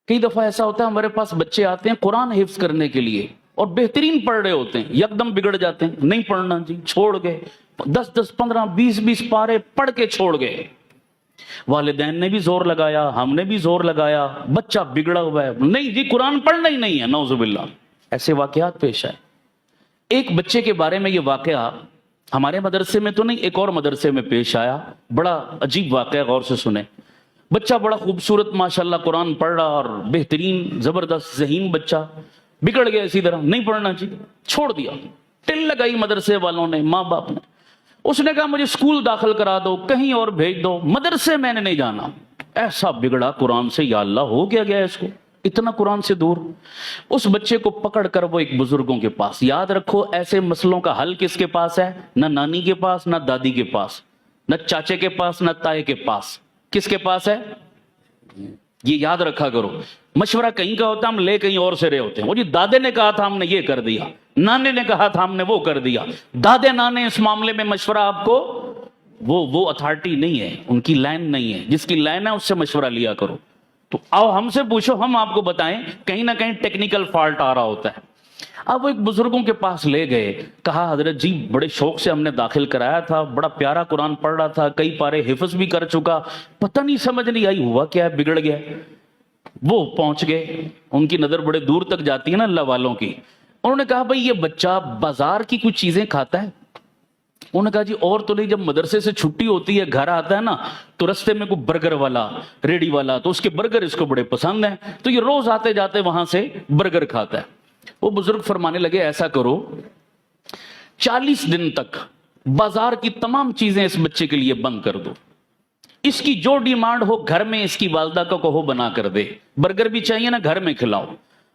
کئی دفعہ ایسا ہوتا ہے ہمارے پاس بچے آتے ہیں قرآن حفظ کرنے کے لیے اور بہترین پڑھ رہے ہوتے ہیں، یکدم بگڑ جاتے ہیں، نہیں پڑھنا جی، چھوڑ گئے، 10 15 20 پارے پڑھ کے چھوڑ گئے۔ والدین نے بھی زور لگایا، ہم نے بھی زور لگایا، بچہ بگڑا ہوا ہے، نہیں جی قرآن پڑھنا ہی نہیں ہے، نعوذ باللہ۔ ایسے واقعات پیش آئے۔ ایک بچے کے بارے میں یہ واقعہ ہمارے مدرسے میں تو نہیں، ایک اور مدرسے میں پیش آیا، بڑا عجیب واقعہ، غور سے سنیں۔ بچہ بڑا خوبصورت ماشاءاللہ قرآن پڑھ رہا اور بہترین زبردست ذہین بچہ، بگڑ گیا اسی طرح، نہیں پڑھنا چاہیے، چھوڑ دیا۔ ٹل لگائی مدرسے والوں نے، ماں باپ نے۔ اس نے کہا مجھے اسکول داخل کرا دو، کہیں اور بھیج دو، مدرسے میں نے نہیں جانا۔ ایسا بگڑا قرآن سے، یا اللہ ہو گیا اس کو، اتنا قرآن سے دور۔ اس بچے کو پکڑ کر وہ ایک بزرگوں کے پاس، یاد رکھو ایسے مسئلوں کا حل کس کے پاس ہے؟ نہ نانی کے پاس، نہ دادی کے پاس، نہ چاچے کے پاس، نہ تائے کے پاس، کس کے پاس ہے؟ یہ یاد رکھا کرو۔ مشورہ کہیں کا ہوتا ہے، ہم لے کہیں اور سے رہے ہوتے ہیں۔ وہ جی دادے نے کہا تھا ہم نے یہ کر دیا، نانے نے کہا تھا ہم نے وہ کر دیا۔ دادے نانے اس معاملے میں مشورہ آپ کو وہ اتھارٹی نہیں ہے، ان کی لائن نہیں ہے، جس کی لائن ہے اس سے مشورہ لیا کرو۔ تو آؤ ہم سے پوچھو، ہم آپ کو بتائیں، کہیں نہ کہیں ٹیکنیکل فالٹ آ رہا ہوتا ہے۔ اب وہ ایک بزرگوں کے پاس لے گئے، کہا حضرت جی بڑے شوق سے ہم نے داخل کرایا تھا، بڑا پیارا قرآن پڑھ رہا تھا، کئی پارے حفظ بھی کر چکا، پتہ نہیں سمجھ نہیں آئی ہوا کیا ہے، بگڑ گیا۔ وہ پہنچ گئے، ان کی نظر بڑے دور تک جاتی ہے نا اللہ والوں کی۔ انہوں نے کہا بھئی یہ بچہ بازار کی کچھ چیزیں کھاتا ہے؟ انہوں نے کہا جی اور تو نہیں، جب مدرسے سے چھٹی ہوتی ہے گھر آتا ہے نا تو رستے میں کوئی برگر والا، ریڑی والا، تو اس کے برگر اس کو بڑے پسند ہیں، تو یہ روز آتے جاتے وہاں سے برگر کھاتا ہے۔ وہ بزرگ فرمانے لگے ایسا کرو 40 دن تک بازار کی تمام چیزیں اس بچے کے لیے بند کر دو، اس کی جو ڈیمانڈ ہو گھر میں اس کی والدہ کو کہو بنا کر دے، برگر بھی چاہیے نا گھر میں کھلاؤ،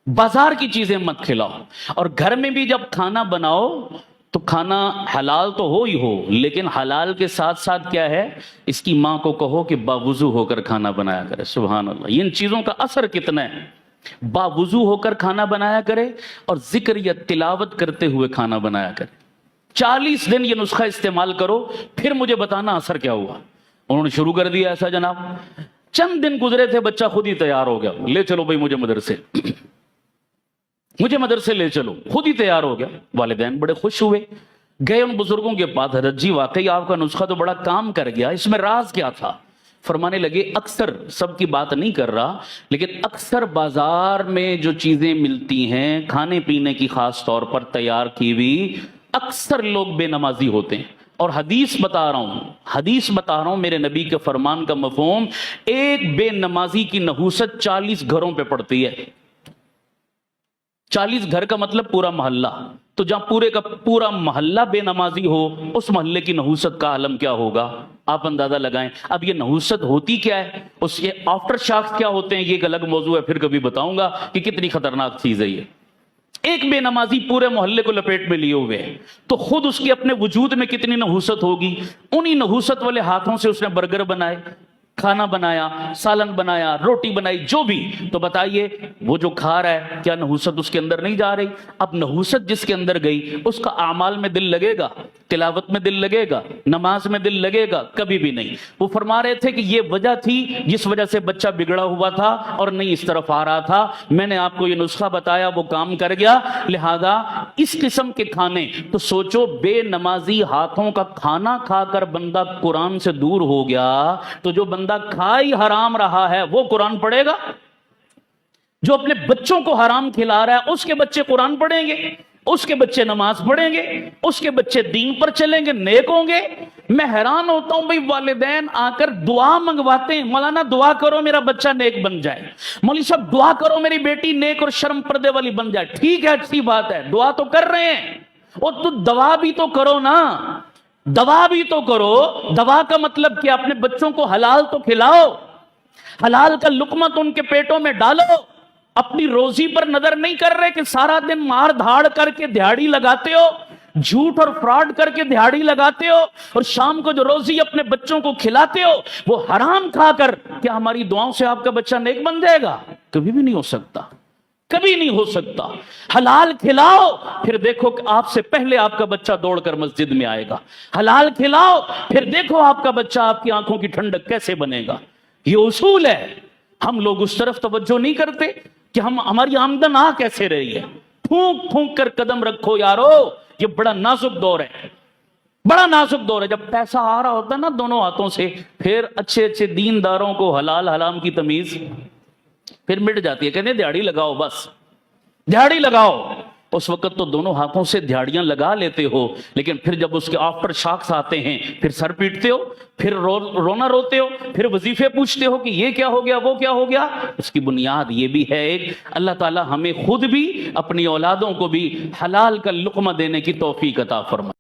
بازار کی چیزیں مت کھلاؤ، اور گھر میں بھی جب کھانا بناؤ تو کھانا حلال تو ہو ہی ہو، لیکن حلال کے ساتھ ساتھ کیا ہے، اس کی ماں کو کہو کہ باوضو ہو کر کھانا بنایا کرے۔ سبحان اللہ، ان چیزوں کا اثر کتنا ہے۔ باوضو ہو کر کھانا بنایا کرے اور ذکر یا تلاوت کرتے ہوئے کھانا بنایا کرے۔ 40 دن یہ نسخہ استعمال کرو، پھر مجھے بتانا اثر کیا ہوا۔ انہوں نے شروع کر دیا ایسا جناب، چند دن گزرے تھے بچہ خود ہی تیار ہو گیا، لے چلو بھائی مجھے مدرسے لے چلو، خود ہی تیار ہو گیا۔ والدین بڑے خوش ہوئے، گئے ان بزرگوں کے پاس، حضرت جی واقعی آپ کا نسخہ تو بڑا کام کر گیا، اس میں راز کیا تھا؟ فرمانے لگے اکثر، سب کی بات نہیں کر رہا، لیکن اکثر بازار میں جو چیزیں ملتی ہیں کھانے پینے کی، خاص طور پر تیار کی ہوئی، اکثر لوگ بے نمازی ہوتے ہیں۔ اور حدیث بتا رہا ہوں میرے نبی کے فرمان کا مفہوم، ایک بے نمازی کی نحوست 40 گھروں پہ پڑتی ہے۔ 40 گھر کا مطلب پورا محلہ، تو جہاں پورے کا پورا محلہ بے نمازی ہو، اس محلے کی نحوست کا عالم کیا ہوگا، آپ اندازہ لگائیں۔ اب یہ نحوست ہوتی کیا ہے، اس کے آفٹر شاکس کیا ہوتے ہیں، یہ ایک الگ موضوع ہے، پھر کبھی بتاؤں گا کہ کتنی خطرناک چیز ہے یہ۔ ایک بے نمازی پورے محلے کو لپیٹ میں لیے ہوئے ہیں، تو خود اس کے اپنے وجود میں کتنی نحوست ہوگی۔ انہی نحوست والے ہاتھوں سے اس نے برگر بنائے، کھانا بنایا، سالن بنایا، روٹی بنائی، جو بھی، تو بتائیے وہ جو کھا رہا ہے کیا نحوست اس کے اندر نہیں جا رہی؟ اب نحوست جس کے اندر گئی اس کا اعمال میں دل لگے گا، تلاوت میں دل لگے گا، نماز میں دل لگے گا؟ کبھی بھی نہیں۔ وہ فرما رہے تھے کہ یہ وجہ تھی جس وجہ سے بچہ بگڑا ہوا تھا اور نہیں اس طرف آ رہا تھا، میں نے آپ کو یہ نسخہ بتایا، وہ کام کر گیا۔ لہذا اس قسم کے کھانے، تو سوچو بے نمازی ہاتھوں کا کھانا کھا کر بندہ قرآن سے دور ہو گیا، تو جو بندہ کھائی حرام رہا ہے وہ قرآن پڑھے گا؟ جو اپنے بچوں کو حرام کھلا رہا ہے اس کے بچے قرآن پڑھیں گے، اس کے بچے نماز پڑھیں گے، اس کے بچے دین پر چلیں گے، نیک ہوں گے؟ میں حیران ہوتا ہوں بھئی، والدین آ کر دعا منگواتے ہیں، مولانا دعا کرو میرا بچہ نیک بن جائے، مولوی صاحب دعا کرو میری بیٹی نیک اور شرم پردے والی بن جائے۔ ٹھیک ہے، اچھی بات ہے، دعا تو کر رہے ہیں، اور تو دعا بھی تو کرو نا، دوا بھی تو کرو۔ دوا کا مطلب کہ اپنے بچوں کو حلال تو کھلاؤ، حلال کا لقمہ تو ان کے پیٹوں میں ڈالو۔ اپنی روزی پر نظر نہیں کر رہے کہ سارا دن مار دھاڑ کر کے دہاڑی لگاتے ہو، جھوٹ اور فراڈ کر کے دہاڑی لگاتے ہو، اور شام کو جو روزی اپنے بچوں کو کھلاتے ہو وہ حرام کھا کر، کیا ہماری دعاؤں سے آپ کا بچہ نیک بن جائے گا؟ کبھی بھی نہیں ہو سکتا، کبھی نہیں ہو سکتا۔ حلال کھلاؤ، پھر دیکھو کہ آپ سے پہلے آپ کا بچہ دوڑ کر مسجد میں آئے گا۔ حلال کھلاؤ، پھر دیکھو آپ کا بچہ آپ کی آنکھوں کی ٹھنڈک کیسے بنے گا۔ یہ اصول ہے۔ ہم لوگ اس طرف توجہ نہیں کرتے کہ ہماری آمدن آ کیسے رہی ہے. پھونک پھونک کر قدم رکھو یارو, یہ بڑا نازک دور ہے, بڑا نازک دور ہے. جب پیسہ آ رہا ہوتا ہے نا دونوں ہاتھوں سے, پھر اچھے اچھے دینداروں کو حلال حرام کی تمیز پھر مٹ جاتی ہے. کہتے ہیں دیہڑی لگاؤ, بس دیہڑی لگاؤ. اس وقت تو دونوں ہاتھوں سے دیہڑیاں لگا لیتے ہو, لیکن پھر جب اس کے آفٹر شاکس آتے ہیں پھر سر پیٹتے ہو, پھر رونا روتے ہو, پھر وظیفے پوچھتے ہو کہ یہ کیا ہو گیا, وہ کیا ہو گیا. اس کی بنیاد یہ بھی ہے ایک, اللہ تعالی ہمیں خود بھی اپنی اولادوں کو بھی حلال کا لقمہ دینے کی توفیق عطا فرمائے.